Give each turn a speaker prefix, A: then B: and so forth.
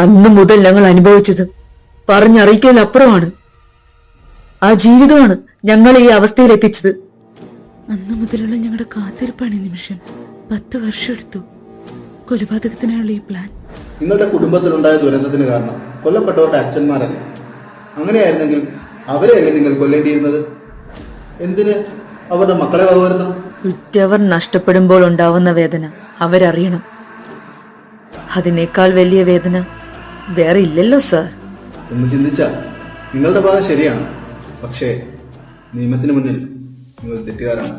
A: അന്നു മുതൽ ഞങ്ങൾ അനുഭവിച്ചത് പറഞ്ഞറിയിക്കലപ്പുറമാണ്. ആ ജീവിതമാണ് ഞങ്ങളെ ഈ അവസ്ഥയിൽ എത്തിച്ചത്.
B: അന്നു മുതലുള്ള ഞങ്ങളുടെ കാത്തിരിപ്പാണ് ഈ നിമിഷം. 10 വർഷം എടുത്തു കൊലപാതകത്തിനായുള്ള ഈ പ്ലാൻ.
C: നിങ്ങളുടെ കുടുംബത്തിലുണ്ടായ ദുരന്തത്തിന് കാരണം കൊല്ലപ്പെട്ടവരുടെ അച്ഛന്മാരല്ല. അങ്ങനെയായിരുന്നെങ്കിൽ അവരെയല്ലേ നിങ്ങൾ കൊല്ലേണ്ടിയിരുന്നത്? എന്തിന് അവരുടെ മക്കളെ വകവരുത്തണം?
A: ഉറ്റവർ നഷ്ടപ്പെടുമ്പോൾ ഉണ്ടാവുന്ന വേദന അവരറിയണം. അതിനേക്കാൾ വലിയ വേദന വേറെ ഇല്ലല്ലോ സാർ.
C: ഒന്ന് ചിന്തിച്ചാൽ നിങ്ങളുടെ ഭാഗം ശരിയാണ്. പക്ഷേ നിയമത്തിന് മുന്നിൽ നിങ്ങൾ തെറ്റുകാരാണ്.